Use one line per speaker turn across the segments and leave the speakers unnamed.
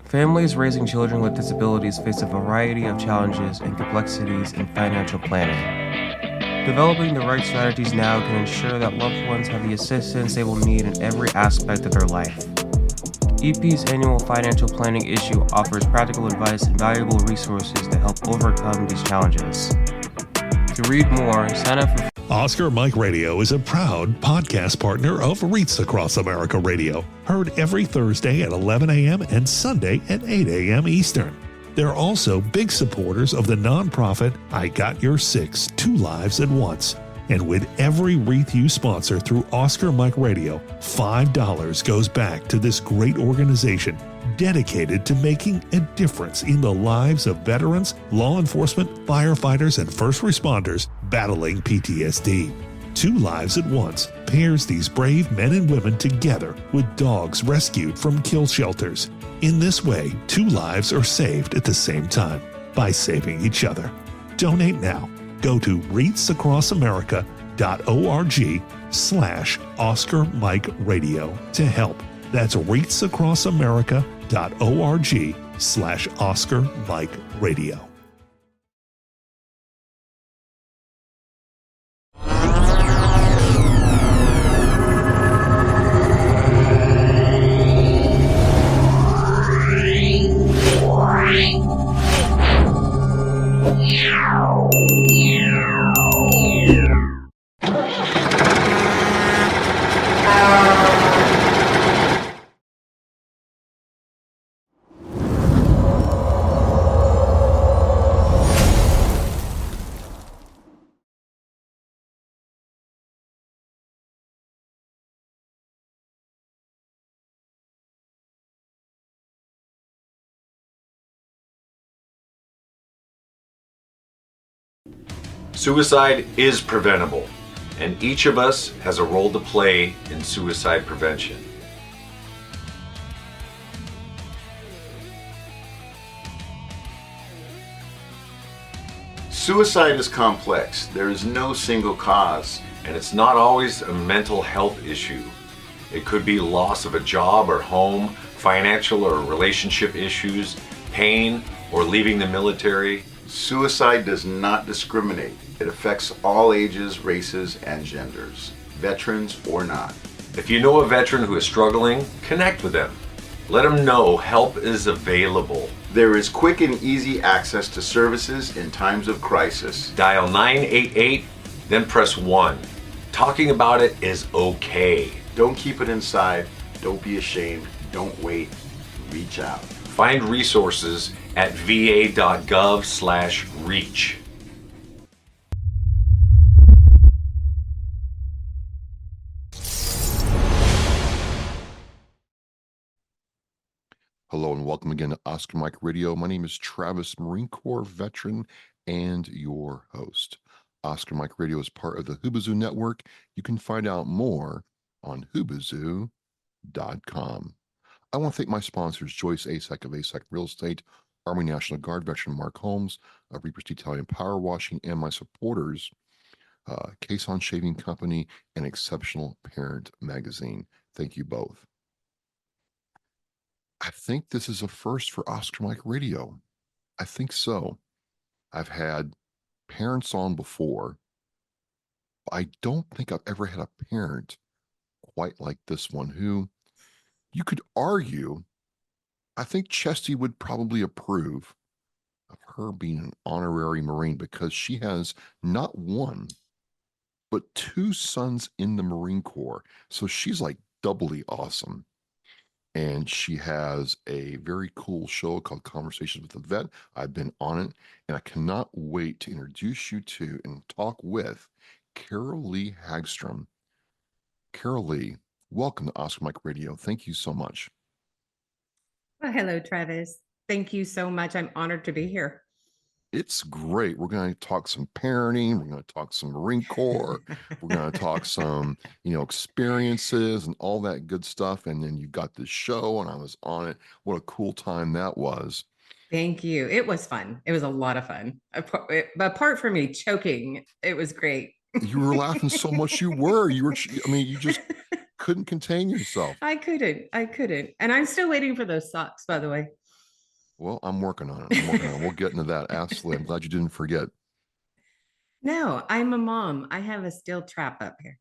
Families raising children with disabilities face a variety of challenges and complexities in financial planning. Developing the right strategies now can ensure that loved ones have the assistance they will need in every aspect of their life. EP's annual financial planning issue offers practical advice and valuable resources to help overcome these challenges. To read more, sign up for
Oscar Mike Radio is a proud podcast partner of REITs Across America Radio, heard every Thursday at 11 a.m. and Sunday at 8 a.m. Eastern. They're also big supporters of the nonprofit I Got Your Six, Two Lives at Once. And with every wreath you sponsor through Oscar Mike Radio, $5 goes back to this great organization dedicated to making a difference in the lives of veterans, law enforcement, firefighters, and first responders battling PTSD. Two Lives at Once pairs these brave men and women together with dogs rescued from kill shelters. In this way, two lives are saved at the same time by saving each other. Donate now. Go to REITsAcrossAmerica.org/Oscar Mike Radio to help. That's REITsAcrossAmerica.org/Oscar Mike Radio.
Suicide is preventable, and each of us has a role to play in suicide prevention.
Suicide is complex. There is no single cause.
And it's not always a mental health issue. It could be loss of a job or home, financial or relationship issues, pain, or leaving the military.
Suicide does not discriminate. It affects all ages, races, and genders, veterans or not.
If you know a veteran who is struggling, connect with them. Let them know help is available.
There is quick and easy access to services in times of crisis.
Dial 988, then press 1. Talking about it is okay.
Don't keep it inside. Don't be ashamed. Don't wait. Reach out.
Find resources at va.gov/reach.
Hello and welcome again to Oscar Mike Radio. My name is Travis, Marine Corps veteran and your host. Oscar Mike Radio is part of the Hubazoo Network. You can find out more on hubazoo.com. I want to thank my sponsors, Joyce Asek of Asek Real Estate, Army National Guard veteran Mark Holmes of Reapers Detailing and Power Washing, and my supporters, Cason Shaving Company and Exceptional Parent Magazine. Thank you both. I think this is a first for Oscar Mike Radio. I think so. I've had parents on before. I don't think I've ever had a parent quite like this one who you could argue, I think Chesty would probably approve of her being an honorary Marine because she has not one, but two sons in the Marine Corps. So she's like doubly awesome. And she has a very cool show called Conversations with a Vet. I've been on it, and I cannot wait to introduce you to and talk with Carolee Hagstrom. Carolee, welcome to Oscar Mike Radio. Thank you so much.
Well, hello, Travis. Thank you so much. I'm honored to be here.
It's great. We're going to talk some parenting. We're going to talk some Marine Corps. We're going to talk some, experiences and all that good stuff. And then you got this show and I was on it. What a cool time that was.
Thank you. It was fun. It was a lot of fun. Apart from me choking, it was great.
You were laughing so much. You just couldn't contain yourself.
I couldn't. And I'm still waiting for those socks, by the way.
Well, I'm working on it. I'm working on it. We'll get into that. Absolutely. I'm glad you didn't forget.
No, I'm a mom. I have a steel trap up here.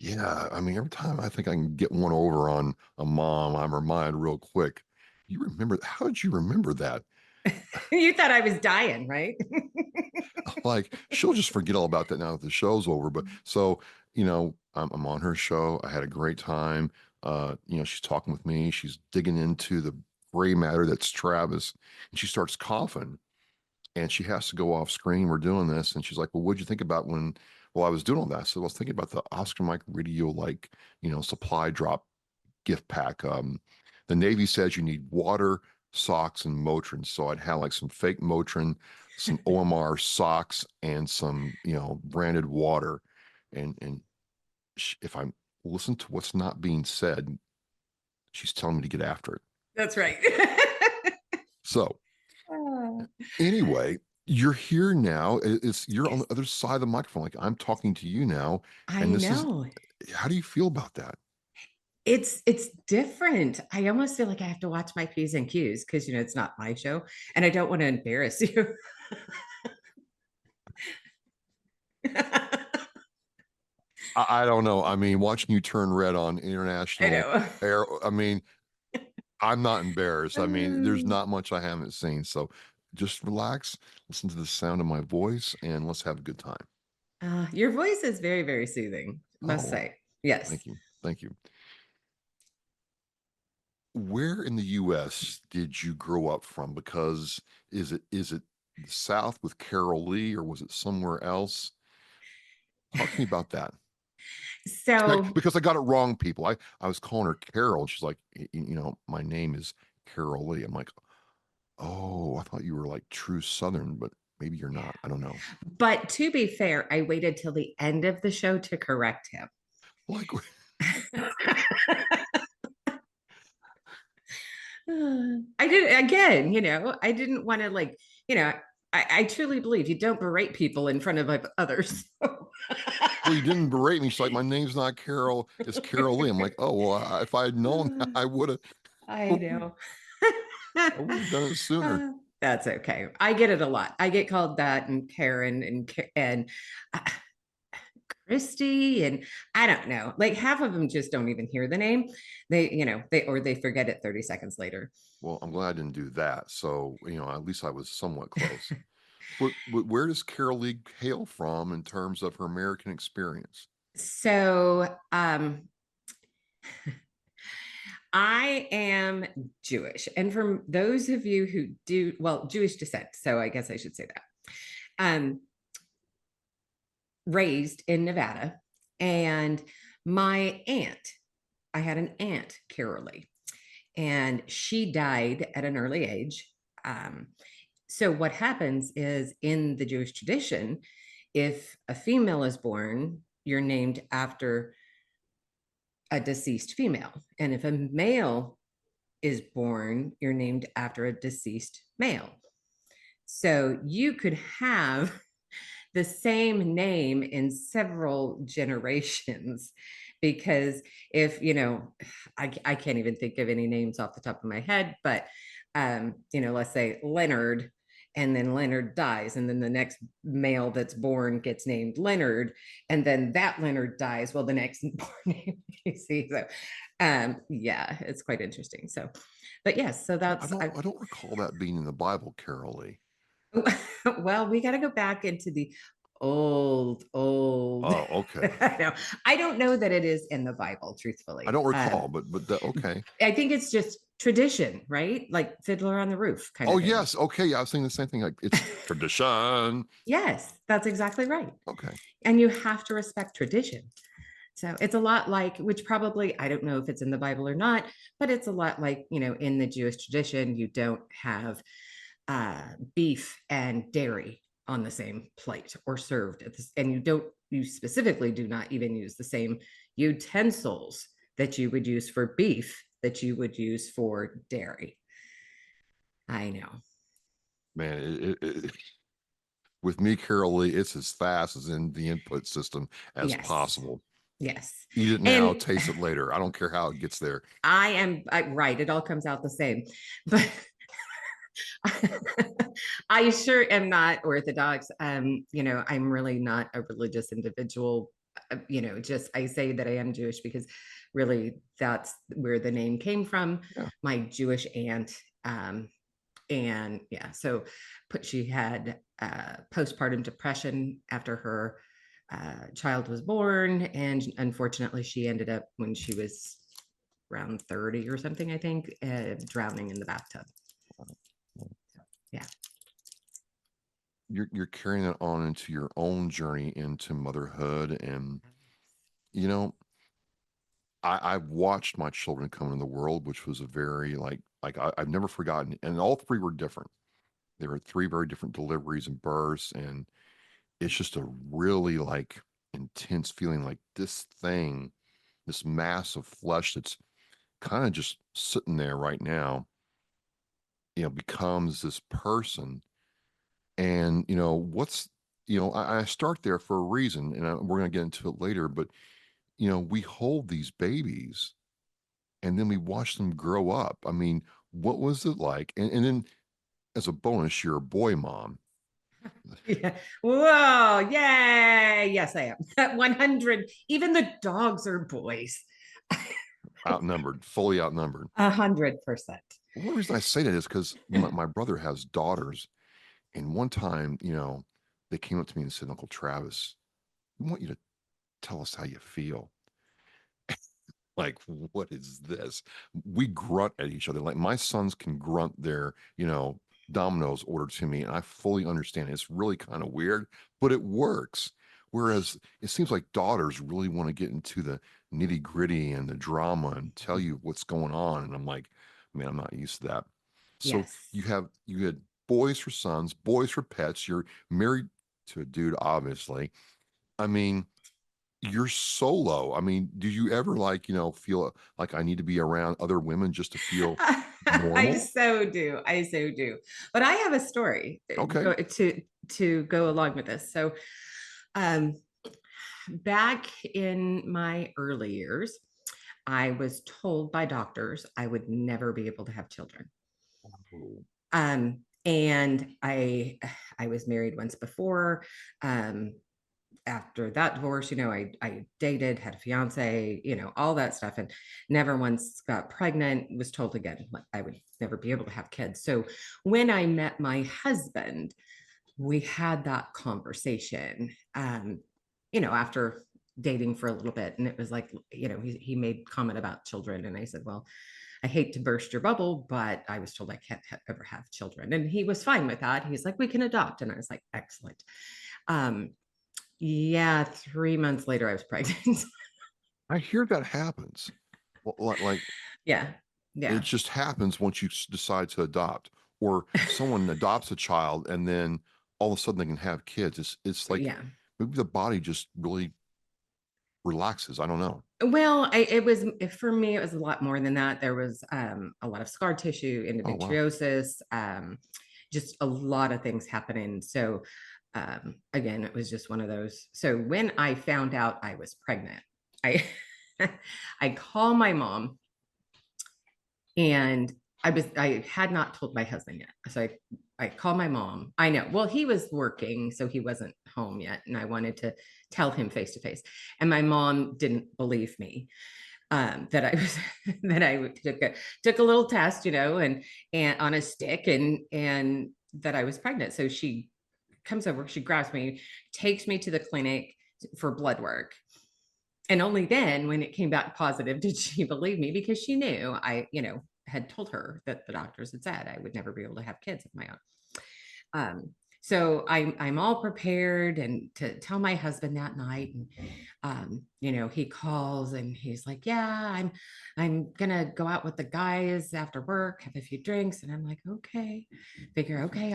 Yeah. I mean, every time I think I can get one over on a mom, I'm reminded real quick. You remember, how did you remember that?
You thought I was dying, right?
Like, she'll just forget all about that now that the show's over. But so, I'm on her show. I had a great time. She's talking with me. She's digging into the gray matter that's Travis, and she starts coughing. And she has to go off screen. We're doing this, and she's like, "Well, what'd you think about when?" Well, I was doing all that, so I was thinking about the Oscar Mike Radio, like, supply drop gift pack. The Navy says you need water, socks, and Motrin, so I'd have like some fake Motrin, some OMR socks, and some branded water. And if I listen to what's not being said, she's telling me to get after it.
That's right.
So
Oh,
anyway, you're here now. You're on the other side of the microphone. Like, I'm talking to you now.
I
And
know.
how do you feel about that?
It's different. I almost feel like I have to watch my P's and Q's because it's not my show and I don't want to embarrass you.
I don't know. I mean, watching you turn red on
I
international
know.
air, I mean, I'm not embarrassed. I mean, there's not much I haven't seen. So just relax, listen to the sound of my voice, and let's have a good time.
Your voice is very, very soothing, must
Oh,
say. Yes.
thank you. Thank you. Where in the US did you grow up from? Because is it the South with Carolee, or was it somewhere else? Talk to me about that.
So,
Because I got it wrong, people. I was calling her Carol. She's like, my name is Carolee. I'm like, oh, I thought you were like true Southern, but maybe you're not. I don't know.
but to be fair, I waited till the end of the show to correct him.
Like,
I did again, I didn't want to I truly believe you don't berate people in front of others.
well, you didn't berate me. She's like, my name's not Carol, it's Carolee. I'm like, oh, well, if I had known, I would have.
I know.
I would have done it sooner.
That's okay. I get it a lot. I get called that and Karen and uh, Christy and I don't know. Like half of them just don't even hear the name. They forget it 30 seconds later.
Well, I'm glad I didn't do that. So, at least I was somewhat close. But where does Carolee hail from in terms of her American experience?
So I am Jewish. And for those of you who do, well, Jewish descent, so I guess I should say that. Raised in Nevada. And my aunt, I had an aunt, Carolee, and she died at an early age. So what happens is in the Jewish tradition, if a female is born, you're named after a deceased female. And if a male is born, you're named after a deceased male. So you could have the same name in several generations because if I can't even think of any names off the top of my head, but let's say Leonard, and then Leonard dies, and then the next male that's born gets named Leonard, and then that Leonard dies. Well, the next born name, you see, so yeah, it's quite interesting. So, but yes, so that's
I don't recall that being in the Bible, Carolee.
well, we got to go back into the old.
Oh, okay.
I don't know that it is in the Bible, truthfully.
I don't recall, but okay.
I think it's just tradition, right? Like Fiddler on the Roof kind of
Oh,
thing.
yes. Okay. Yeah, I was saying the same thing. Like, it's tradition.
Yes, that's exactly right.
Okay.
And you have to respect tradition. So it's a lot like, which probably, I don't know if it's in the Bible or not, but it's a lot like, in the Jewish tradition, you don't have beef and dairy on the same plate or served at this, and you specifically do not even use the same utensils that you would use for beef that you would use for dairy. I know.
Man, with me, Carolee, it's as fast as in the input system as possible.
Yes.
Eat it now, taste it later. I don't care how it gets there.
Right. It all comes out the same. But I sure am not Orthodox. I'm really not a religious individual. Just I say that I am Jewish because really that's where the name came from.
Yeah.
My Jewish aunt, and yeah, so she had postpartum depression after her child was born, and unfortunately, she ended up when she was around 30 or something, I think, drowning in the bathtub. Yeah.
You're carrying it on into your own journey into motherhood. And, you know, I've watched my children come into the world, which was a very I've never forgotten. And all three were different. There were three very different deliveries and births. And it's just a really intense feeling, like this thing, this mass of flesh that's kind of just sitting there right now, becomes this person. And, I start there for a reason, and we're going to get into it later, but, we hold these babies and then we watch them grow up. I mean, what was it like? And then as a bonus, you're a boy mom.
Yeah. Whoa. Yay. Yes, I am. 100. Even the dogs are boys.
Outnumbered, fully outnumbered.
100%.
One of the reason I say that is because my brother has daughters. And one time, they came up to me and said, Uncle Travis, we want you to tell us how you feel. Like, what is this? We grunt at each other. Like, my sons can grunt their, Domino's order to me, and I fully understand. It's really kind of weird, but it works. Whereas it seems like daughters really want to get into the nitty gritty and the drama and tell you what's going on. And I'm like, man, I'm not used to that. So
Yes.
you had boys for sons, boys for pets. You're married to a dude, obviously. I mean, you're solo. I mean, do you ever feel like I need to be around other women just to feel
I
normal?
so do. I so do. But I have a story
Okay.
to go along with this. So, um, back in my early years, I was told by doctors I would never be able to have children. And I was married once before. After that divorce, I dated, had a fiance, all that stuff, and never once got pregnant. Was told again I would never be able to have kids. So when I met my husband, we had that conversation. After dating for a little bit, and it was like, he made comment about children, and I said, well, I hate to burst your bubble, but I was told I can't ever have children, and he was fine with that. He's like, we can adopt, and I was like, excellent. Yeah, 3 months later, I was pregnant.
I hear that happens. Like
Yeah.
it
Yeah.
just happens once you decide to adopt, or someone adopts a child and then all of a sudden they can have kids. It's like
Yeah.
maybe the body just really relaxes. I don't know.
Well, it was for me, it was a lot more than that. There was a lot of scar tissue,
Oh wow.
endometriosis, just a lot of things happening. So, again, it was just one of those. So when I found out I was pregnant, I I call my mom, and I had not told my husband yet. So I called my mom. I know. Well, he was working, so he wasn't home yet. And I wanted to tell him face to face. And my mom didn't believe me, that I was that I took a little test, and on a stick, and that I was pregnant. So she comes over, she grabs me, takes me to the clinic for blood work. And only then, when it came back positive, did she believe me, because she knew I, had told her that the doctors had said I would never be able to have kids of my own. So I'm all prepared and to tell my husband that night, and he calls and he's like, yeah, I'm gonna go out with the guys after work, have a few drinks. And I'm like, okay,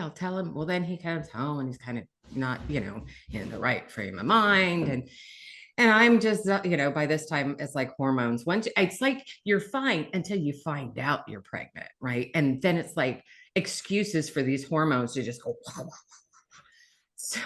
I'll tell him. Well, then he comes home and he's kind of not, in the right frame of mind, and I'm just, by this time it's like hormones. It's like you're fine until you find out you're pregnant, right? And then it's like excuses for these hormones to just go. So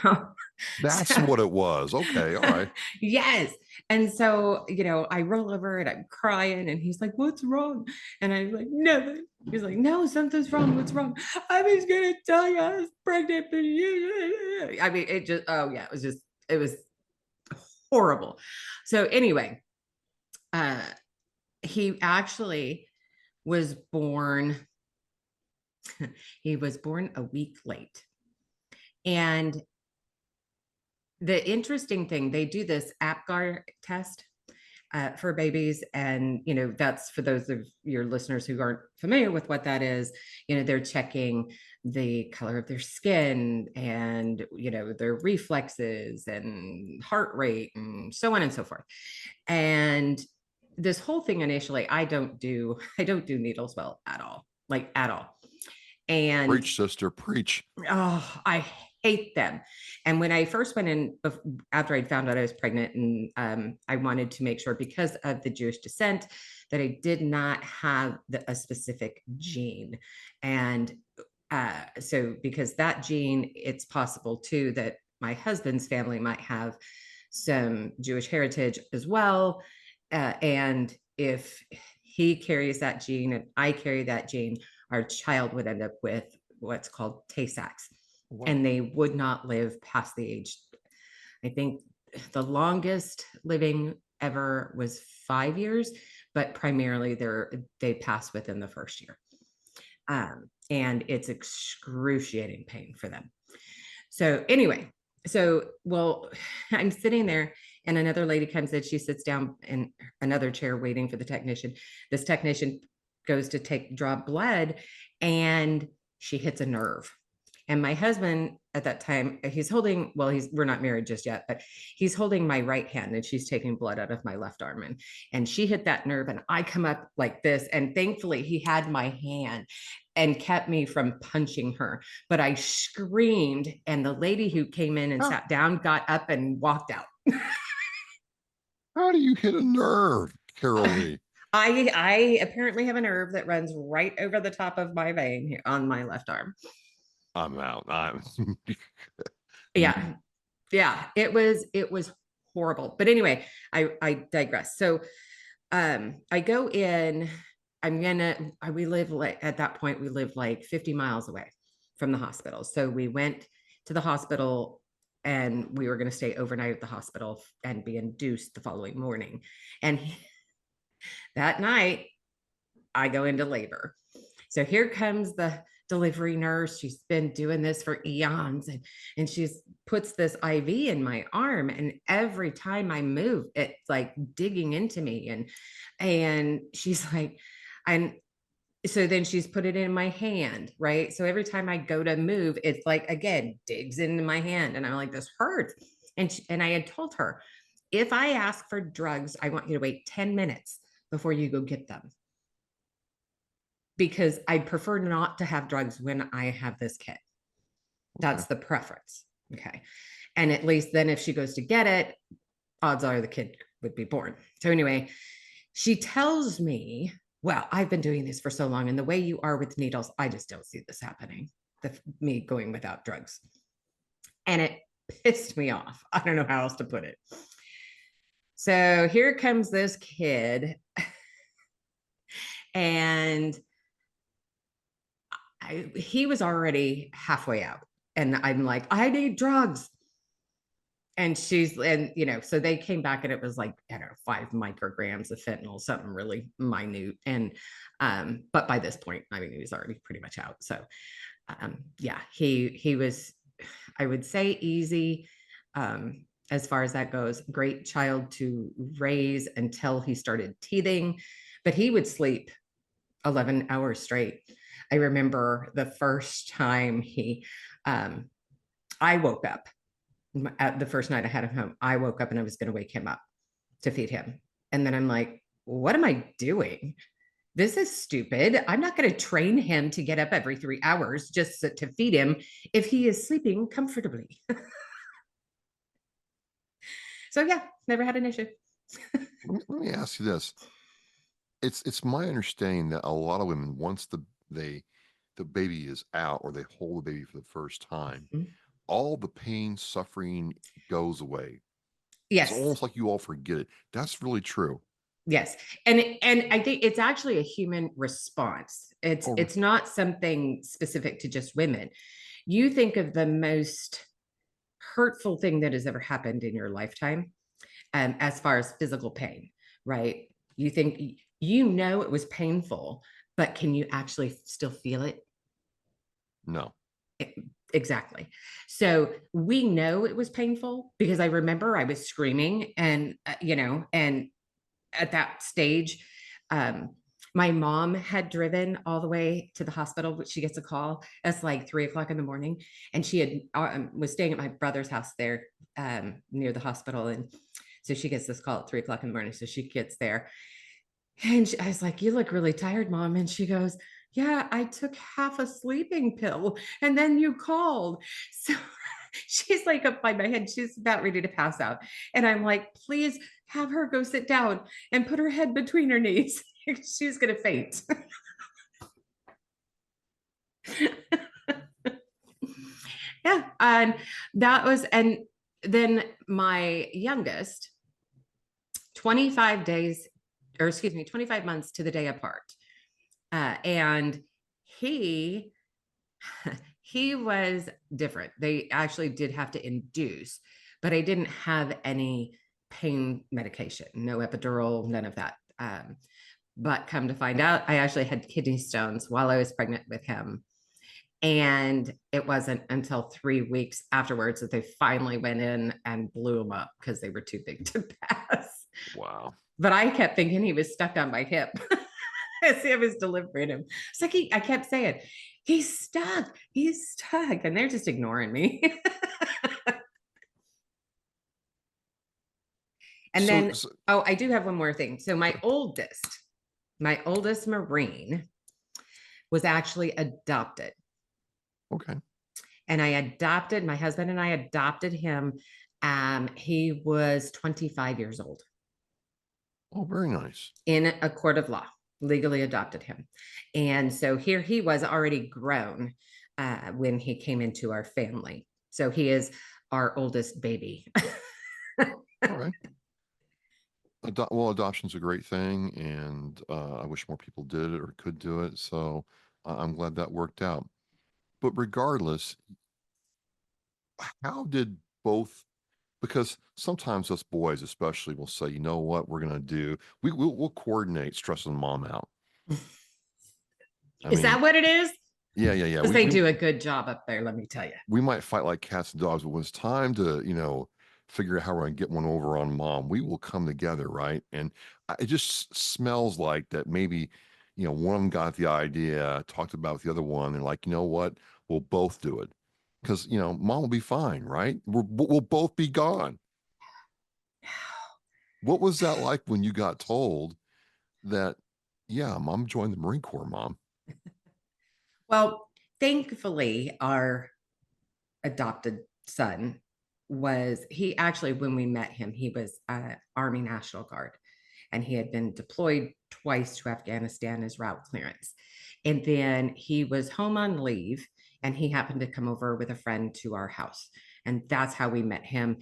That's what it was. Okay. All right.
yes. And so, I roll over and I'm crying and he's like, what's wrong? And I'm like, nothing. He's like, no, something's wrong. What's wrong? I was going to tell you I was pregnant. But I mean, it just, oh yeah, it was horrible. So anyway, he actually was born, he was born a week late. And the interesting thing, they do this APGAR test for babies. And, that's for those of your listeners who aren't familiar with what that is, they're checking the color of their skin and, their reflexes and heart rate and so on and so forth. And this whole thing initially, I don't do needles well at all, like at all. And
Preach, sister, preach.
oh, I hate them. And when I first went in, after I'd found out I was pregnant, and I wanted to make sure, because of the Jewish descent, that I did not have a specific gene. And so because that gene, it's possible too that my husband's family might have some Jewish heritage as well. And if he carries that gene and I carry that gene, our child would end up with what's called Tay-Sachs. Wow. And they would not live past the age. I think the longest living ever was 5 years, but primarily they pass within the first year. And it's excruciating pain for them. So anyway, well, I'm sitting there and another lady comes in, she sits down in another chair waiting for the technician. This technician goes to draw blood and she hits a nerve. And my husband at that time, we're not married just yet, but he's holding my right hand and she's taking blood out of my left arm. And she hit that nerve and I come up like this. And thankfully he had my hand and kept me from punching her. But I screamed and the lady who came in and sat down got up and walked out.
How do you hit a nerve, Carolee?
I apparently have a nerve that runs right over the top of my vein here on my left arm.
I'm out.
Yeah. It was horrible. But anyway, I digress. So I go in, we live at that point, we lived like 50 miles away from the hospital. So we went to the hospital and we were going to stay overnight at the hospital and be induced the following morning. And that night I go into labor. So here comes the delivery nurse. She's been doing this for eons and she's puts this IV in my arm. And every time I move, it's like digging into me. And she's like, and so then she's put it in my hand, right? So every time I go to move, it's like, again, digs into my hand. And I'm like, this hurts. And I had told her, if I ask for drugs, I want you to wait 10 minutes before you go get them. Because I prefer not to have drugs when I have this kid. That's the preference. Okay. And at least then if she goes to get it, odds are the kid would be born. So anyway, she tells me, well, I've been doing this for so long. And the way you are with needles, I just don't see this happening. Me going without drugs. And it pissed me off. I don't know how else to put it. So here comes this kid. And he was already halfway out and I'm like, I need drugs. And so they came back and it was like, I don't know, 5 micrograms of fentanyl, something really minute. And, but by this point, I mean, he was already pretty much out. So, he was, I would say easy, as far as that goes, great child to raise until he started teething, but he would sleep 11 hours straight. I remember the first time I woke up at the first night I had him home. I woke up and I was going to wake him up to feed him. And then I'm like, what am I doing? This is stupid. I'm not going to train him to get up every 3 hours just to feed him if he is sleeping comfortably. So yeah, never had an issue.
Let me ask you this. It's my understanding that a lot of women, once the baby is out or they hold the baby for the first time, all the pain, suffering goes away. It's
Yes.
almost like you all forget it. That's really true.
Yes. And I think it's actually a human response.
Oh,
It's not something specific to just women. You think of the most hurtful thing that has ever happened in your lifetime, as far as physical pain, right? You think it was painful, but can you actually still feel it?
no.
Exactly. So we know it was painful because I remember I was screaming and, and at that stage, um, my mom had driven all the way to the hospital, but she gets a call. It's like 3 o'clock in the morning, and she had was staying at my brother's house there, near the hospital, and so she gets this call at 3 o'clock in the morning. So she gets there, and I was like, "You look really tired, Mom." And she goes, "Yeah, I took half a sleeping pill, and then you called." So she's like up by my head. She's about ready to pass out. And I'm like, "Please have her go sit down and put her head between her knees." She's going to faint. Yeah. And then my youngest, 25 days, or excuse me, 25 months to the day apart. And he he was different. They actually did have to induce, but I didn't have any pain medication, no epidural, none of that. But come to find out, I actually had kidney stones while I was pregnant with him. And it wasn't until 3 weeks afterwards that they finally went in and blew him up because they were too big to pass.
Wow.
But I kept thinking he was stuck on my hip as I was delivering him. It's like I kept saying, he's stuck, and they're just ignoring me. And
So,
then, oh, I do have one more thing. So my oldest Marine was actually adopted.
okay.
And my husband and I adopted him. He was 25 years old.
Oh, very nice.
In a court of law, legally adopted him. And so here he was already grown when he came into our family. So he is our oldest baby.
All right. Well, adoption's a great thing, and I wish more people did it or could do it. So I'm glad that worked out. But regardless, how did both? Because sometimes us boys, especially, will say, "You know what, we're gonna do? We'll coordinate stressing mom out." I
Is
mean,
that what it is?
yeah.
Because they do a good job up there, let me tell you.
We might fight like cats and dogs, but when it's time to, figure out how we're going to get one over on mom, we will come together, right? And it just smells like that maybe, one of them got the idea, talked about with the other one, and like, you know what? We'll both do it. Because, mom will be fine, right? We'll both be gone. What was that like when you got told that, yeah, mom joined the Marine Corps, mom?
Well, thankfully, our adopted son he actually, when we met him, he was Army National Guard, and he had been deployed twice to Afghanistan as route clearance. And then he was home on leave, and he happened to come over with a friend to our house. And that's how we met him.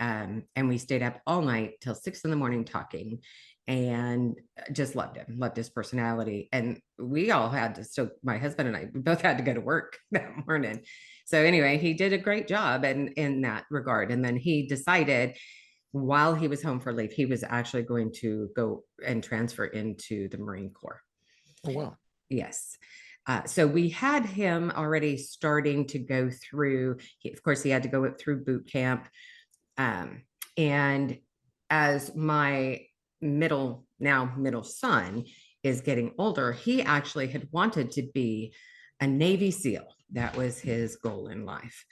And we stayed up all night till 6 in the morning talking, and just loved him, loved his personality. And we all had to, so my husband and I, we both had to go to work that morning. So anyway, he did a great job in that regard. And then he decided, while he was home for leave, he was actually going to go and transfer into the Marine Corps.
Oh, wow.
Yes. So we had him already starting to go through, of course, he had to go through boot camp. And as my middle son is getting older, he actually had wanted to be a Navy SEAL. That was his goal in life.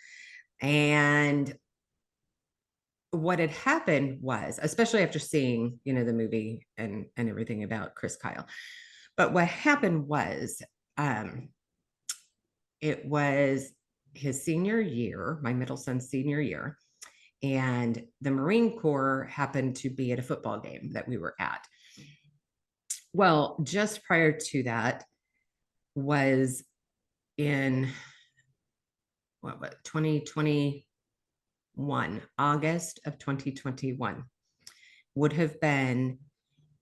And what had happened was, especially after seeing, the movie and everything about Chris Kyle, but what happened was, it was his senior year, my middle son's senior year, and the Marine Corps happened to be at a football game that we were at. Well, just prior to that was in what 2020, August of 2021, would have been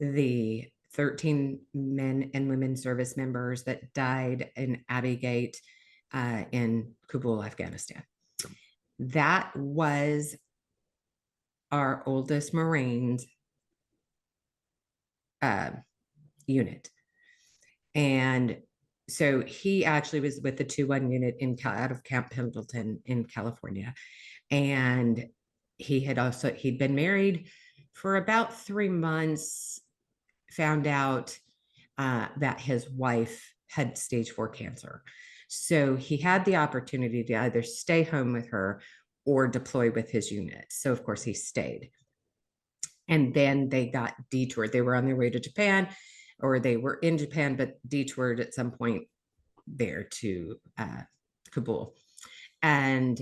the 13 men and women service members that died in Abbey Gate in Kabul, Afghanistan. That was our oldest Marines unit. And so he actually was with the 2-1 unit out of Camp Pendleton in California. And he'd been married for about 3 months, found out that his wife had stage 4 cancer. So he had the opportunity to either stay home with her or deploy with his unit. So of course he stayed. And then they got detoured. They were on their way to Japan, or they were in Japan, but detoured at some point there to Kabul. And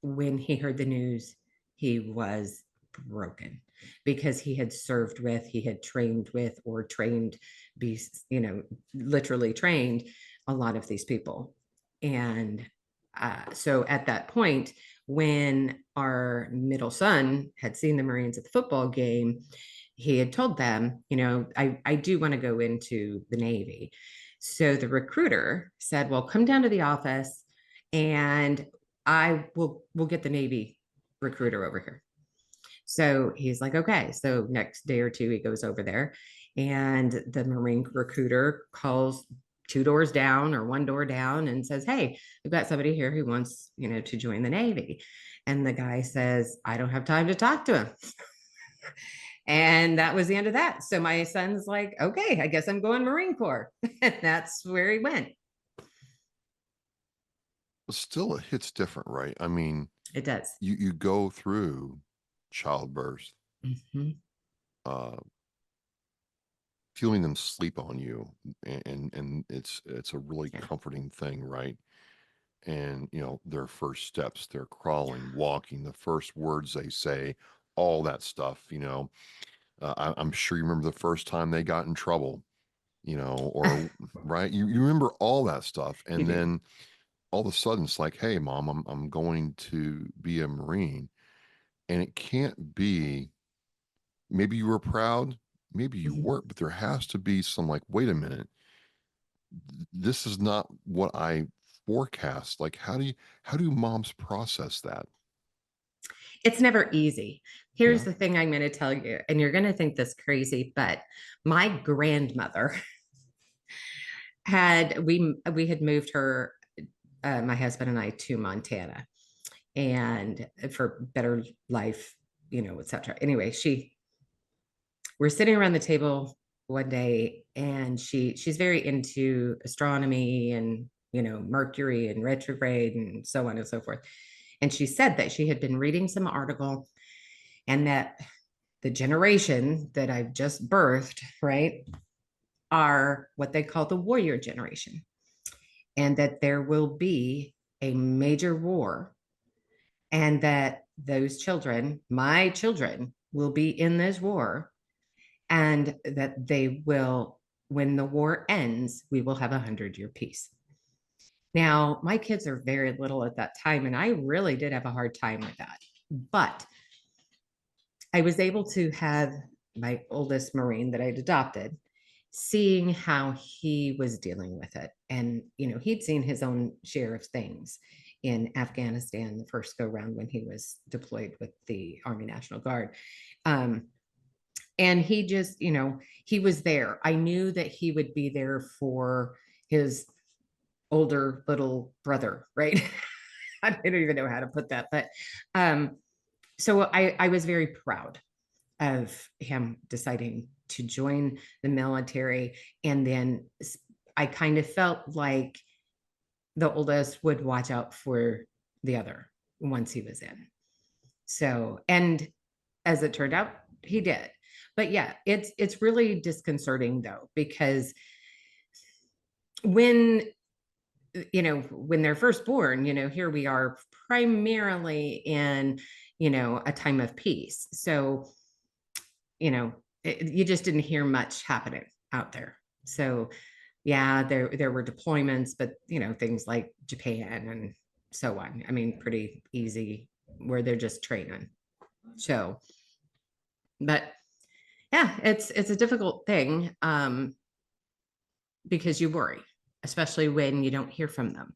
when he heard the news, he was broken, because he had served with, he had trained with, or trained, literally trained a lot of these people. And so at that point, when our middle son had seen the Marines at the football game, he had told them, I do want to go into the Navy. So the recruiter said, well, come down to the office and we'll get the Navy recruiter over here. So he's like, okay. So next day or two, he goes over there, and the Marine recruiter calls 2 doors down or 1 door down and says, hey, we've got somebody here who wants, to join the Navy. And the guy says, I don't have time to talk to him. And that was the end of that. So my son's like, okay, I guess I'm going Marine Corps. And that's where he went.
But still, it hits different, right? I mean,
it does.
You go through childbirth, feeling them sleep on you, and it's a really comforting thing, right? And their first steps, they're crawling, walking, the first words they say, all that stuff. I'm sure you remember the first time they got in trouble, or right. You remember all that stuff, and then all of a sudden it's like, hey, mom, I'm going to be a Marine, and it can't be. Maybe you were proud, maybe you weren't, but there has to be some like, wait a minute, this is not what I forecast. Like, how do moms process that?
It's never easy. Here's the thing I'm going to tell you, and you're going to think this crazy, but my grandmother we had moved her, my husband and I, to Montana, and for better life, etc. Anyway, we're sitting around the table one day, and she's very into astronomy and Mercury and retrograde and so on and so forth. And she said that she had been reading some article, and that the generation that I've just birthed, right, are what they call the warrior generation, and that there will be a major war, and that those children, my children, will be in this war, and that they will, when the war ends, we will have 100-year peace. Now, my kids are very little at that time, and I really did have a hard time with that. But I was able to have my oldest Marine that I'd adopted, seeing how he was dealing with it. And, he'd seen his own share of things in Afghanistan the first go round when he was deployed with the Army National Guard. And he just, he was there. I knew that he would be there for his older little brother, right? I don't even know how to put that, but so I was very proud of him deciding to join the military. And then I kind of felt like the oldest would watch out for the other once he was in. So, and as it turned out, he did. But yeah, it's really disconcerting though, because when they're first born, here we are primarily in, a time of peace. So, you just didn't hear much happening out there. So yeah, there were deployments, but, things like Japan and so on. I mean, pretty easy, where they're just training. So, but yeah, it's a difficult thing, because you worry, especially when you don't hear from them.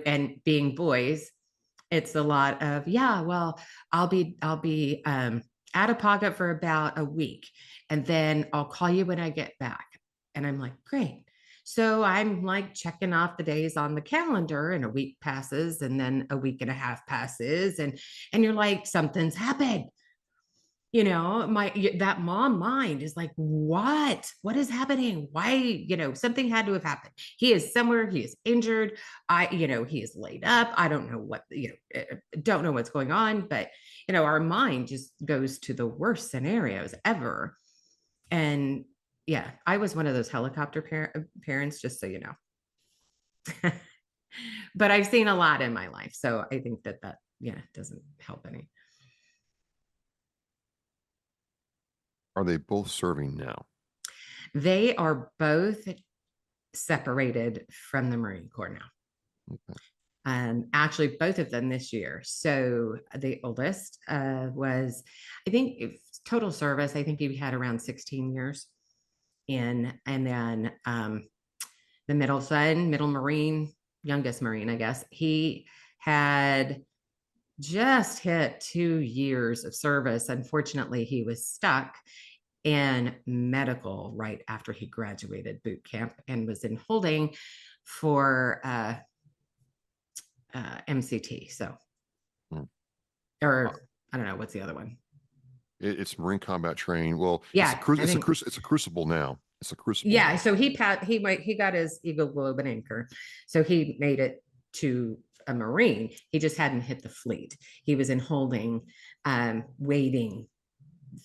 And being boys, it's a lot of, yeah, well, I'll be out of pocket for about a week, and then I'll call you when I get back. And I'm like, great. So I'm like checking off the days on the calendar, and a week passes, and then a week and a half passes, and you're like, something's happened. That mom mind is like, what is happening? Why? Something had to have happened. He is somewhere, he is injured. He is laid up. I don't know what, don't know what's going on, but our mind just goes to the worst scenarios ever. And yeah, I was one of those helicopter parents, just so you know. But I've seen a lot in my life, so I think that doesn't help any.
Are they both serving now?
They are both separated from the Marine Corps now.
Okay.
Actually, both of them this year. So the oldest was, I think, total service, I think he had around 16 years in. And then the middle son, middle Marine, youngest Marine, I guess, he had just hit 2 years of service. Unfortunately, he was stuck in medical right after he graduated boot camp and was in holding for MCT. So, or I don't know, what's the other one?
It's Marine Combat Training. Well,
Yeah,
it's a crucible now. It's a crucible.
Yeah,
now.
so he got his Eagle Globe and Anchor, so he made it to a Marine. He just hadn't hit the fleet. He was in holding, waiting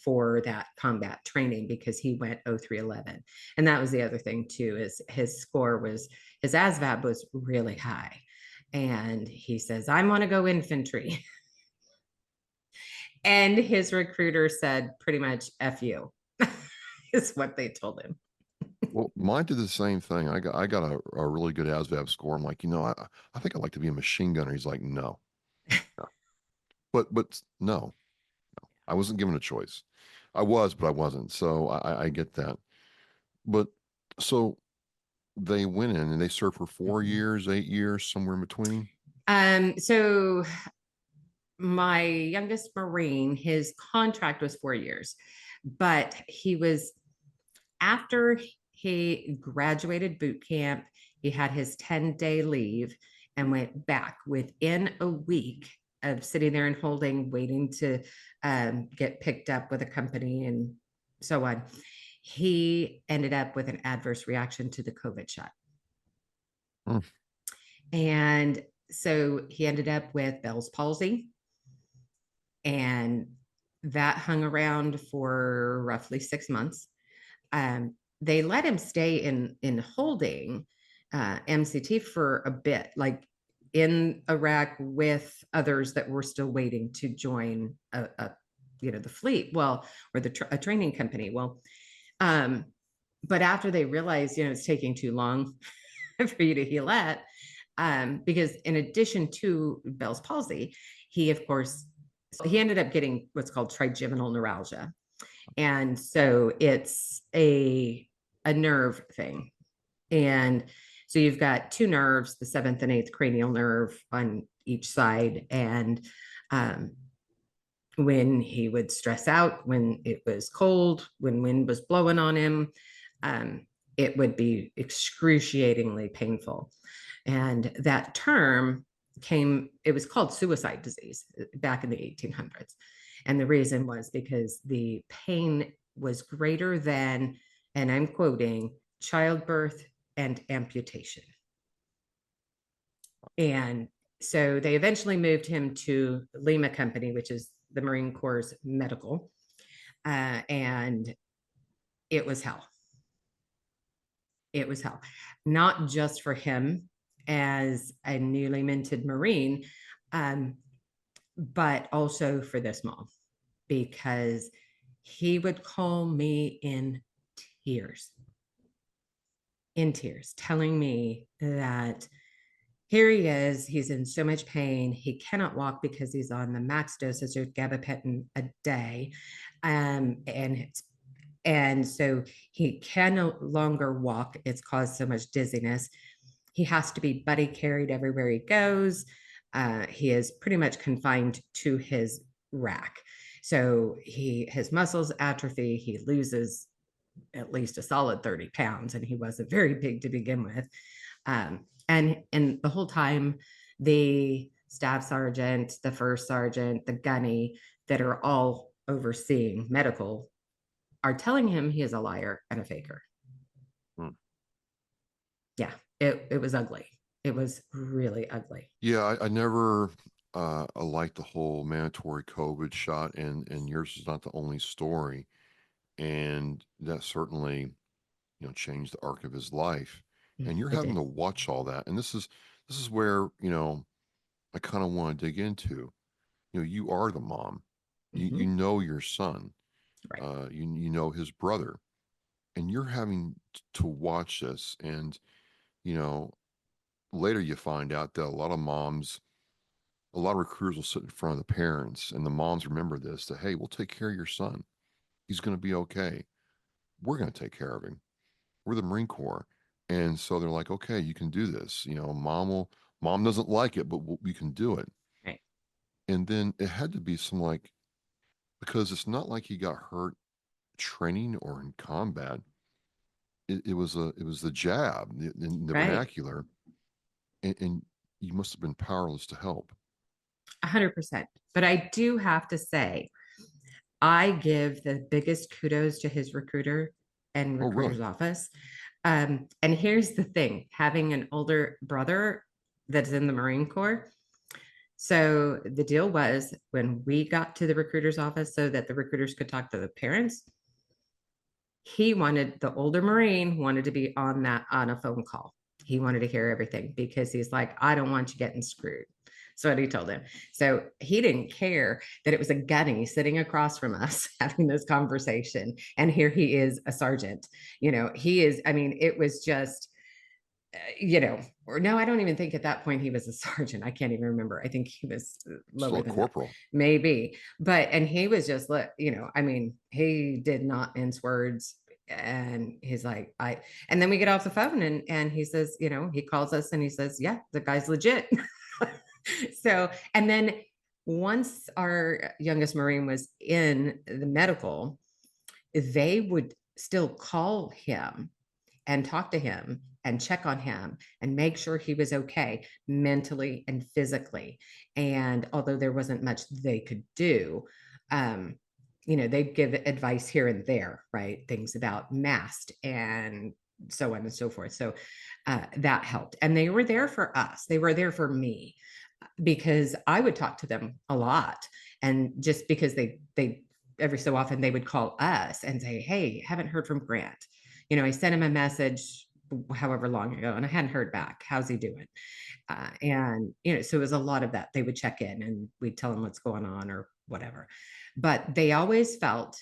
for that combat training because he went 0311. And that was the other thing too, is his ASVAB was really high. And he says, I want to go infantry. And his recruiter said pretty much F you is what they told him.
Well, mine did the same thing. I got a really good ASVAB score. I'm like, I think I'd like to be a machine gunner. He's like, no. But no, I wasn't given a choice. I was, but I wasn't. So I get that. But so they went in and they served for 4 years, 8 years, somewhere in between.
So my youngest Marine, his contract was 4 years, but he was, after he graduated boot camp, he had his 10-day leave and went back within a week of sitting there and holding, waiting to get picked up with a company and so on. He ended up with an adverse reaction to the COVID shot. And so he ended up with Bell's palsy. And that hung around for roughly 6 months. They let him stay in holding MCT for a bit, like in Iraq with others that were still waiting to join the fleet, or a training company. But after they realized, it's taking too long for you to heal that, because in addition to Bell's palsy, he ended up getting what's called trigeminal neuralgia. And so it's a nerve thing. And so you've got two nerves, the 7th and 8th cranial nerve on each side. And when he would stress out, when it was cold, when wind was blowing on him, it would be excruciatingly painful. And that term it was called suicide disease back in the 1800s. And the reason was because the pain was greater than, and I'm quoting, childbirth and amputation. And so they eventually moved him to Lima Company, which is the Marine Corps' medical. And it was hell. It was hell, not just for him as a newly minted Marine, but also for this mom, because he would call me in tears, telling me that here he is. He's in so much pain. He cannot walk because he's on the max dosage of gabapentin a day. And so he can no longer walk. It's caused so much dizziness. He has to be buddy carried everywhere he goes. He is pretty much confined to his rack. So his muscles atrophy. He loses at least a solid 30 pounds, and he wasn't very big to begin with. And the whole time, the staff sergeant, the first sergeant, the gunny that are all overseeing medical are telling him he is a liar and a faker.
Hmm.
Yeah, it was ugly. It was really ugly.
Yeah, I never liked the whole mandatory COVID shot, and yours is not the only story, and that certainly, you know, changed the arc of his life. And you're
It
having
did.
to watch all that, and this is where, you know, I kind of want to dig into. You know, you are the mom. You
Mhm.
know your son.
Right.
You know his brother, and you're having to watch this, and you know, later you find out that a lot of moms, a lot of recruiters will sit in front of the parents, and the moms remember this, that, hey, we'll take care of your son. He's going to be okay. We're going to take care of him. We're the Marine Corps. And so they're like, okay, you can do this. You know, mom doesn't like it, but we can do it.
Right.
And then it had to be some like, because it's not like he got hurt training or in combat. It was the jab in the
Right.
vernacular, and you must have been powerless to help.
100%. But I do have to say, I give the biggest kudos to his recruiter and
Oh, really?
recruiter's office. And here's the thing, having an older brother that's in the Marine Corps. So the deal was, when we got to the recruiter's office so that the recruiters could talk to the parents, the older Marine wanted to be on a phone call. He wanted to hear everything because he's like, I don't want you getting screwed. So what he told him. So he didn't care that it was a gunny sitting across from us having this conversation. And here he is, a sergeant. I mean, it was just, or no, I don't even think at that point he was a sergeant. I can't even remember. I think he was
Still
lower
a
than that,
corporal.
maybe. And he was just, I mean, he did not mince words. And he's like, and then we get off the phone, and he says, he calls us and he says, yeah, the guy's legit. So, and then once our youngest Marine was in the medical, they would still call him and talk to him and check on him and make sure he was okay mentally and physically. And although there wasn't much they could do, they'd give advice here and there, right? Things about mast and so on and so forth. So that helped. And they were there for us. They were there for me because I would talk to them a lot. And just because they every so often they would call us and say, hey, haven't heard from Grant. I sent him a message however long ago and I hadn't heard back. How's he doing? So it was a lot of that. They would check in and we'd tell them what's going on or whatever. But they always felt,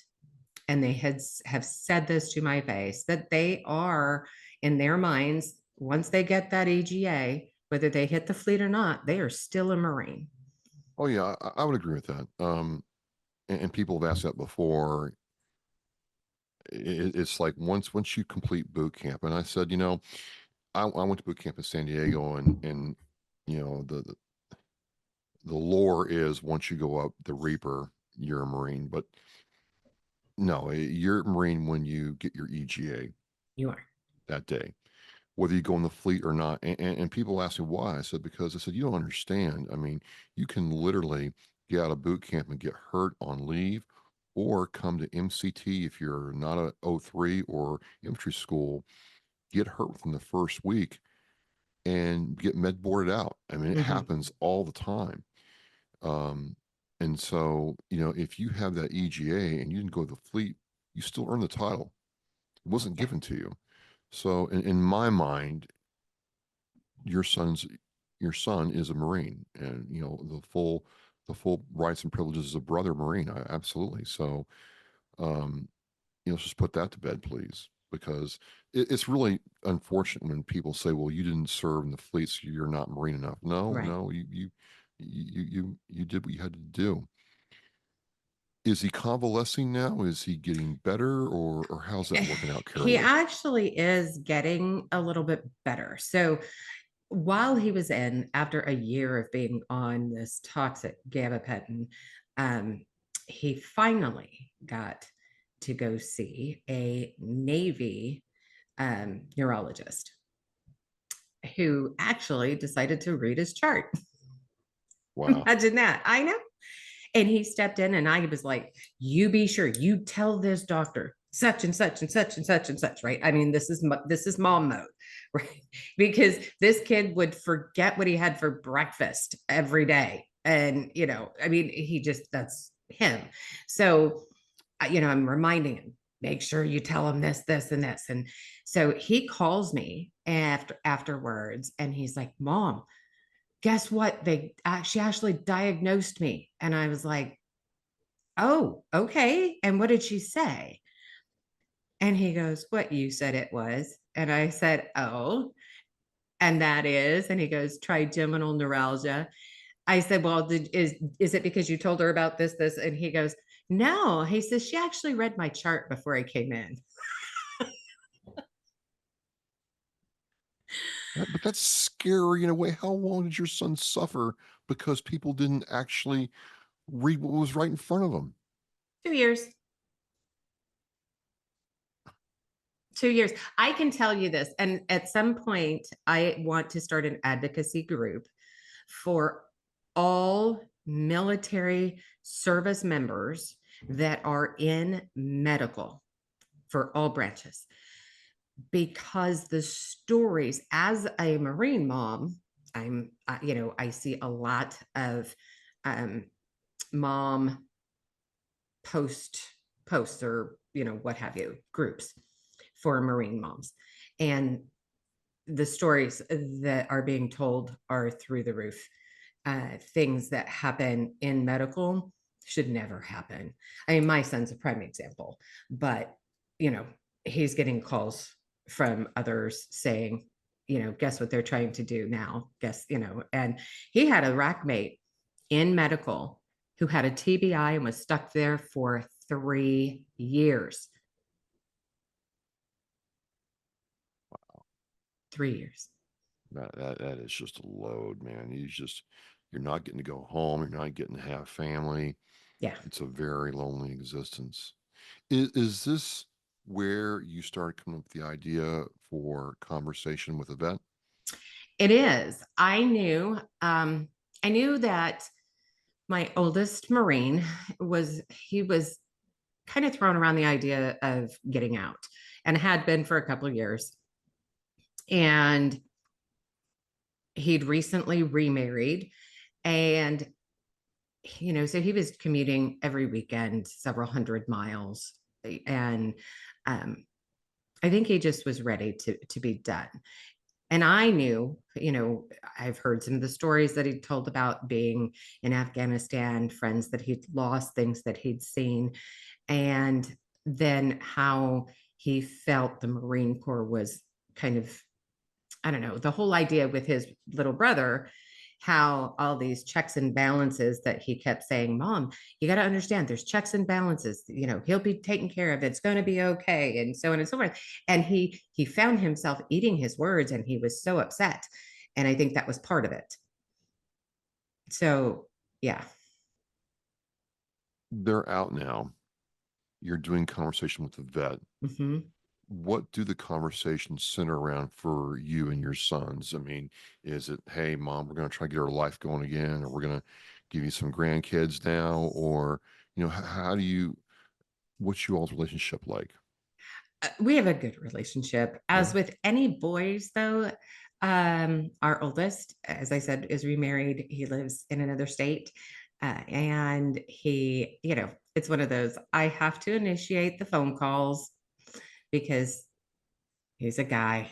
and they have said this to my face, that they are, in their minds, once they get that EGA, whether they hit the fleet or not, they are still a Marine.
Oh yeah, I would agree with that. And people have asked that before. It's like once you complete boot camp, and I said, you know, I went to boot camp in San Diego, and you know, the lore is once you go up the Reaper, you're a Marine. But no, you're a Marine when you get your EGA
You are.
that day, whether you go in the fleet or not. And people ask me why. I said, because I said, you don't understand. I mean, you can literally get out of boot camp and get hurt on leave, or come to MCT if you're not a O3 or infantry school, get hurt within the first week and get med boarded out. I mean, it happens all the time. And so, you know, if you have that EGA and you didn't go to the fleet, you still earn the title. It wasn't
Yeah.
given to you. So in my mind, your son is a Marine, and you know the full rights and privileges of a brother Marine. Absolutely. So, let's just put that to bed, please. because it's really unfortunate when people say, well, you didn't serve in the fleet, so you're not Marine enough. No,
Right.
no, you did what you had to do. Is he convalescing now? Is he getting better, or how's that working out,
He
Carolee?
actually is getting a little bit better. So while he was in, after a year of being on this toxic gabapentin, um, he finally got to go see a Navy neurologist who actually decided to read his chart.
Wow.
Imagine that. I know. And he stepped in and I was like, you be sure you tell this doctor such and such and such and such and such, right? I mean, this is mom mode, right? Because this kid would forget what he had for breakfast every day. And, I mean, that's him. So, I'm reminding him, make sure you tell him this, this, and this. And so he calls me afterwards and he's like, Mom, guess what? She actually diagnosed me. And I was like, oh, okay. And what did she say? And he goes, what you said it was. And I said, oh, and that is, and he goes, trigeminal neuralgia. I said, well, is it because you told her about this? And he goes, no. He says, she actually read my chart before I came in.
But that's scary in a way. How long did your son suffer because people didn't actually read what was right in front of them?
2 years. 2 years. I can tell you this. And at some point, I want to start an advocacy group for all military service members that are in medical for all branches. Because the stories, as a Marine mom, I see a lot of mom posts or, what have you, groups for Marine moms. And the stories that are being told are through the roof. Things that happen in medical should never happen. I mean, my son's a prime example, but, he's getting calls from others saying, guess what they're trying to do now? Guess, and he had a rack mate in medical who had a TBI and was stuck there for 3 years. 3 years.
That is just a load, man. You're not getting to go home. You're not getting to have family.
Yeah.
It's a very lonely existence. Is this where you started coming up with the idea for conversation with a vet?
It is. I knew that my oldest Marine he was kind of thrown around the idea of getting out and had been for a couple of years. And he'd recently remarried and so he was commuting every weekend, several hundred miles. And I think he just was ready to be done. And I knew, I've heard some of the stories that he told about being in Afghanistan, friends that he'd lost, things that he'd seen, and then how he felt the Marine Corps was kind of, I don't know, the whole idea with his little brother, how all these checks and balances that he kept saying, Mom, you got to understand there's checks and balances, he'll be taken care of. It's going to be okay. And so on and so forth. And he found himself eating his words and he was so upset. And I think that was part of it. So, yeah.
They're out now. You're doing conversation with the vet.
Mm-hmm.
What do the conversations center around for you and your sons? I mean, is it, hey, Mom, we're going to try to get our life going again, or we're going to give you some grandkids now, or, how do you, what's you all's relationship like?
We have a good relationship. As
Yeah.
with any boys, though, our oldest, as I said, is remarried. He lives in another state. And he, it's one of those, I have to initiate the phone calls because he's a guy.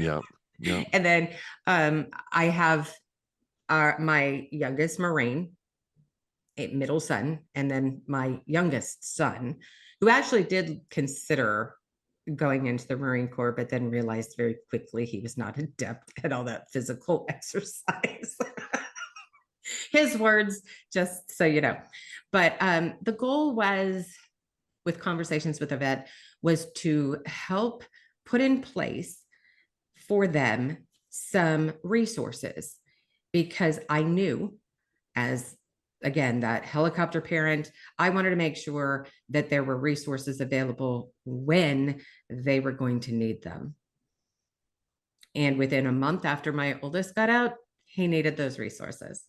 Yeah. Yeah.
And then I have my youngest Marine, a middle son, and then my youngest son, who actually did consider going into the Marine Corps, but then realized very quickly he was not adept at all that physical exercise. His words, just so you know. But the goal was, with Conversations with a Vet, was to help put in place for them some resources, because I knew, as again, that helicopter parent, I wanted to make sure that there were resources available when they were going to need them. And within a month after my oldest got out, he needed those resources.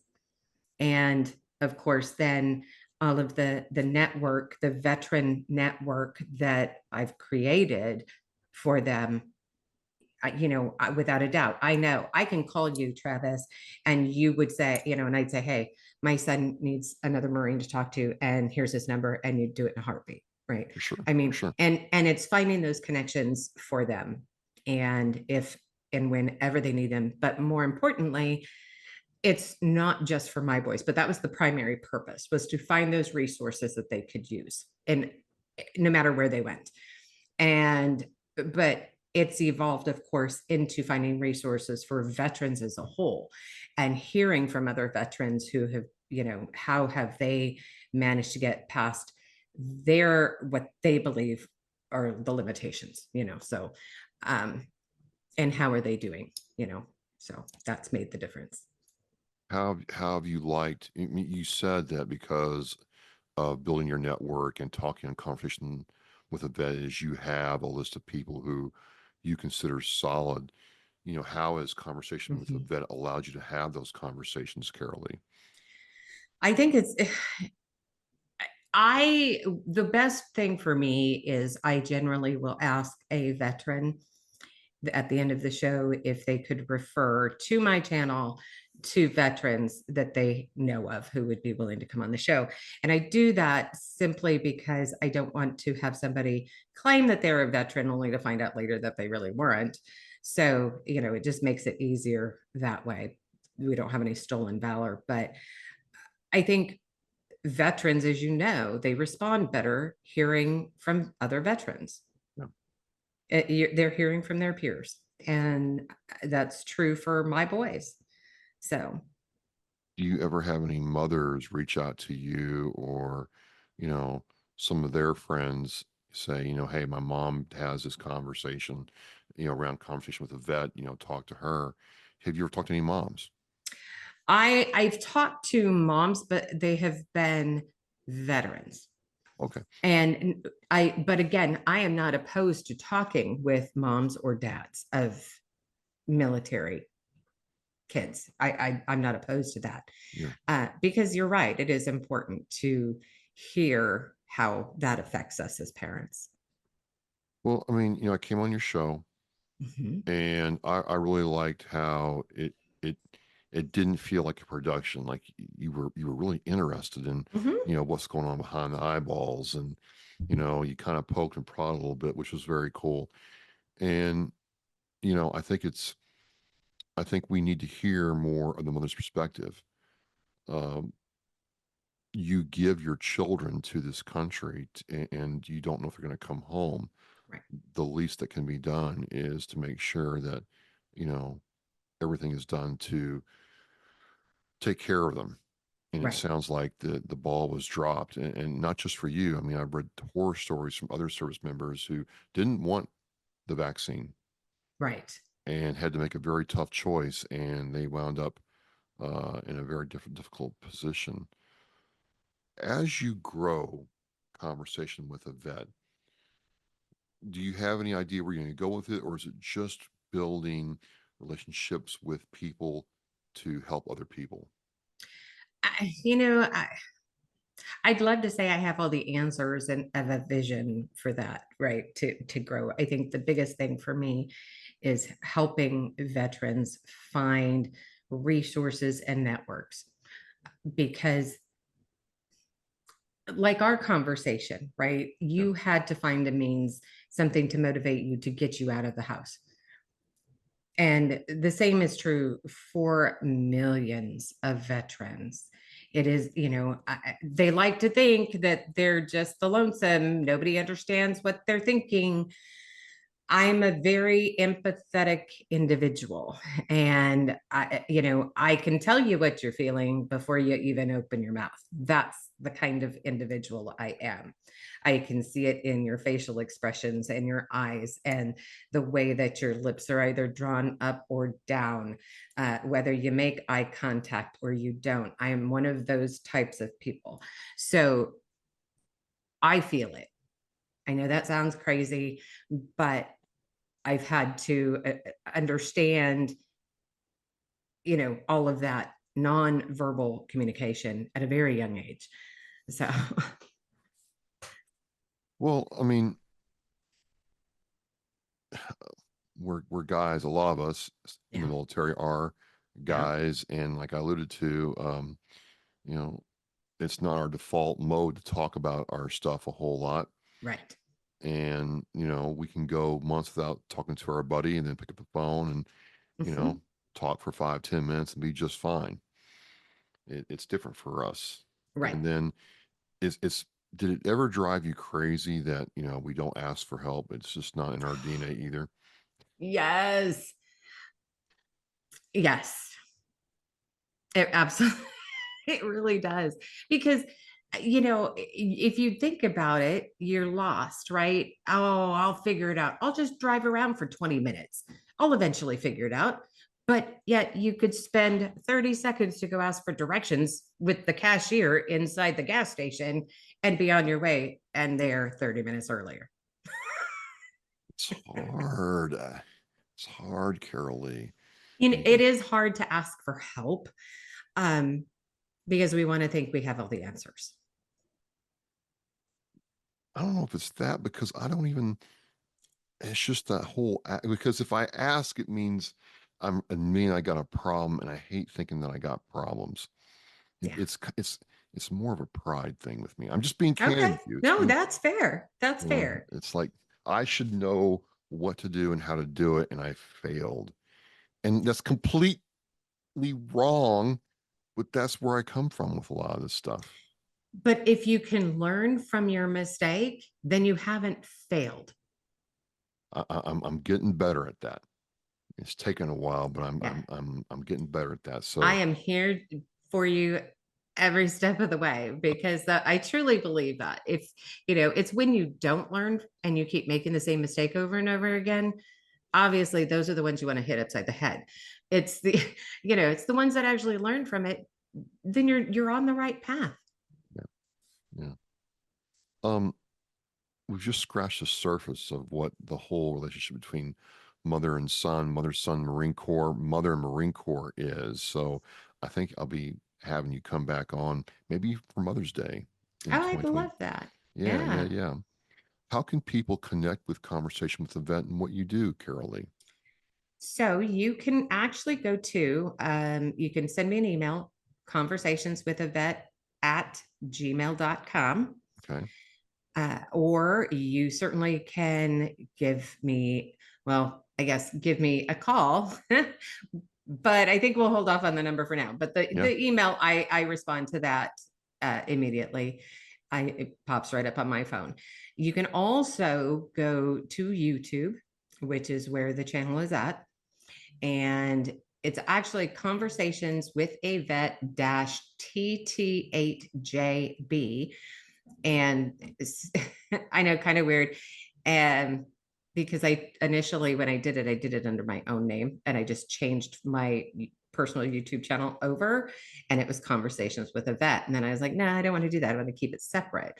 And of course, then all of the network, the veteran network that I've created for them, without a doubt, I know I can call you, Travis, and you would say, and I'd say, hey, my son needs another Marine to talk to, and here's his number, and you'd do it in a heartbeat, right?
For sure.
I mean,
For sure.
and it's finding those connections for them, and if and whenever they need them. But more importantly, it's not just for my boys, but that was the primary purpose, was to find those resources that they could use, and no matter where they went. But it's evolved, of course, into finding resources for veterans as a whole, and hearing from other veterans who have, how have they managed to get past what they believe are the limitations, so, and how are they doing, so that's made the difference.
How have you liked, you said that because of building your network and talking and conversation with a vet, is you have a list of people who you consider solid. How has conversation with a vet allowed you to have those conversations, Carolee?
I think the best thing for me is I generally will ask a veteran at the end of the show if they could refer to my channel to veterans that they know of who would be willing to come on the show. And I do that simply because I don't want to have somebody claim that they're a veteran only to find out later that they really weren't. So, it just makes it easier that way. We don't have any stolen valor. But I think veterans, as you know, they respond better hearing from other veterans. They're hearing from their peers, and that's true for my boys. So,
Do you ever have any mothers reach out to you, or some of their friends say, hey, my mom has this conversation, around conversation with a vet, talk to her? Have you ever talked to any moms?
I've talked to moms, but they have been veterans.
Okay.
But again, I am not opposed to talking with moms or dads of military kids. I'm not opposed to that.
Yeah.
Because you're right. It is important to hear how that affects us as parents.
Well, I came on your show, and I really liked how it didn't feel like a production. Like you were really interested in, what's going on behind the eyeballs, and, you kind of poked and prodded a little bit, which was very cool. And, I think we need to hear more of the mother's perspective. You give your children to this country, and you don't know if they're going to come home.
Right.
The least that can be done is to make sure that, everything is done to take care of them. And
Right.
it sounds like the ball was dropped, and not just for you. I've read horror stories from other service members who didn't want the vaccine,
Right.
and had to make a very tough choice, and they wound up in a very difficult position. As you grow conversation with a vet, do you have any idea where you're going to go with it, or is it just building relationships with people to help other people?
I'd love to say I have all the answers and have a vision for that, right? To grow. I think the biggest thing for me is helping veterans find resources and networks, because like our conversation, right? You had to find a means, something to motivate you to get you out of the house. And the same is true for millions of veterans. It is, they like to think that they're just the lonesome. Nobody understands what they're thinking. I'm a very empathetic individual, and I can tell you what you're feeling before you even open your mouth. That's the kind of individual I am. I can see it in your facial expressions and your eyes and the way that your lips are either drawn up or down, whether you make eye contact or you don't. I am one of those types of people. So I feel it. I know that sounds crazy, but I've had to understand, all of that non-verbal communication at a very young age. So,
Well, I mean, we're guys. A lot of us in the
yeah,
military are
yeah,
guys, and like I alluded to, you know, it's not our default mode to talk about our stuff a whole lot.
right.
And we can go months without talking to our buddy, and then pick up the phone and you know
Mhm.
talk for 5-10 minutes and be just fine. It's different for us.
Right.
And then it's did it ever drive you crazy that we don't ask for help? It's just not in our DNA either.
Yes. Yes. It absolutely, it really does. Because, if you think about it, you're lost, right? Oh, I'll figure it out. I'll just drive around for 20 minutes. I'll eventually figure it out. But yet you could spend 30 seconds to go ask for directions with the cashier inside the gas station and be on your way and there 30 minutes earlier.
It's hard. It's hard, Carolee.
It is hard to ask for help, um, because we want to think we have all the answers.
I don't know if it's that, because I don't even. It's just that whole because if I ask, it means I got a problem, and I hate thinking that I got problems.
Yeah.
It's more of a pride thing with me. I'm just being candid
Okay.
with you.
No, that's fair. That's fair.
It's like I should know what to do and how to do it, and I failed, and that's completely wrong. But that's where I come from with a lot of this stuff.
But if you can learn from your mistake, then you haven't failed.
I'm getting better at that. It's taken a while, but
Yeah.
I'm getting better at that.
I
So
am here for you every step of the way, because I truly believe that if, it's when you don't learn and you keep making the same mistake over and over again, obviously those are the ones you want to hit upside the head. It's the, it's the ones that actually learn from it. Then you're on the right path.
yeah, yeah. Um, we've just scratched the surface of what the whole relationship between mother, son, Marine Corps, mother and Marine Corps is. So I think I'll be having you come back on maybe for Mother's Day in
Oh, I'd
2020.
love that.
Yeah, yeah,
Yeah.
yeah. How can people connect with Conversation with the Vet and what you do, Carolee?
So you can actually go to, you can send me an email, conversationswithavet@gmail.com.
Okay.
Or you certainly can give me, well, I guess give me a call, but I think we'll hold off on the number for now. But the,
Yeah.
the email, I respond to that immediately. It pops right up on my phone. You can also go to YouTube, which is where the channel is at. And it's actually Conversations with a Vet dash TT8JB. And I know, kind of weird. And because I initially, when I did it under my own name, and I just changed my personal YouTube channel over, and it was Conversations with a Vet. And then I was like, no, I don't want to do that. I want to keep it separate.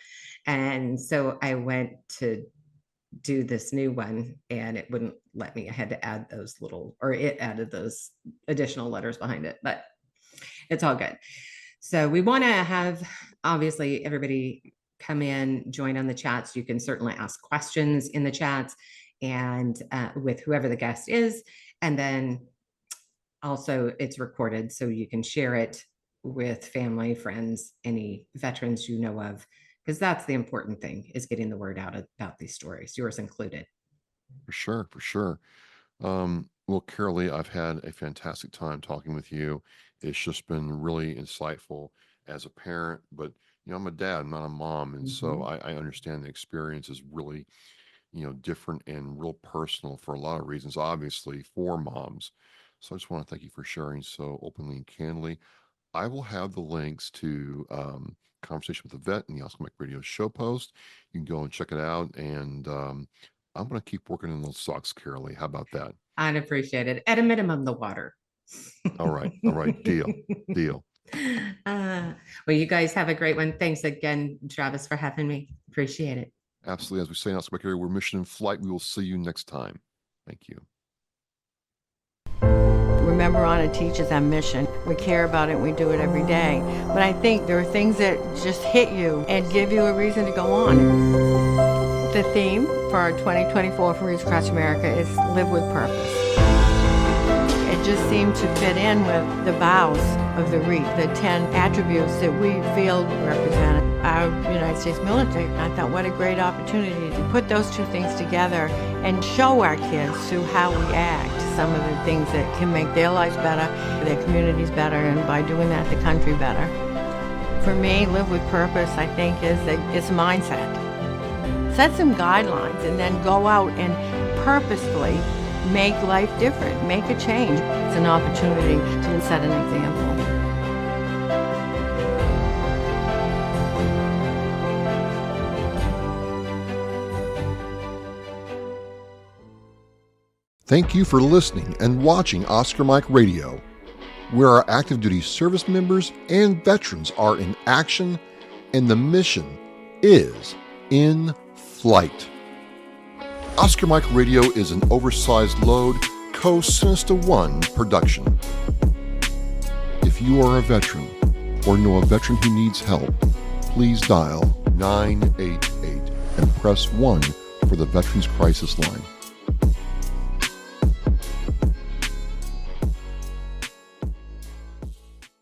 And so I went to do this new one, and it wouldn't let me. I had to add those little, or it added those additional letters behind it, but it's all good. So we want to have, obviously, everybody come in, join on the chats. You can certainly ask questions in the chats, and with whoever the guest is. And then also it's recorded, so you can share it with family, friends, any veterans you know of, because that's the important thing, is getting the word out about these stories, yours included.
For sure, for sure. Well, Carolee, I've had a fantastic time talking with you. It's just been really insightful as a parent, but I'm a dad, I'm not a mom, and so
Mhm.
I understand the experience is really different and real personal for a lot of reasons, obviously, for moms. So I just want to thank you for sharing so openly and candidly. I will have the links to Conversation with the Vet in the Oscar Mike Radio show post. You can go and check it out. And I'm going to keep working on those socks, Carolee. How about that?
I'd appreciate it. At a minimum, the water.
All right. Deal.
Well, you guys have a great one. Thanks again, Travis, for having me. Appreciate it.
Absolutely. As we say in Oscar Mike Radio, we're mission in flight. We will see you next time. Thank you.
Remember, Anna teaches our mission. We care about it. We do it every day. But I think there are things that just hit you and give you a reason to go on. The theme for our 2024 for Reach Across America is Live with Purpose. It just seemed to fit in with the vows of the REAP, the 10 attributes that we feel represent our United States military. I thought, what a great opportunity to put those two things together and show our kids through how we act some of the things that can make their lives better, their communities better, and by doing that, the country better. For me, Live with Purpose, I think, it's a mindset. Set some guidelines and then go out and purposefully make life different, make a change. It's an opportunity to set an example.
Thank you for listening and watching Oscar Mike Radio, where our active duty service members and veterans are in action and the mission is in flight. Oscar Mike Radio is an oversized load Co-Sinister One production. If you are a veteran or know a veteran who needs help, please dial 988 and press 1 for the Veterans Crisis Line.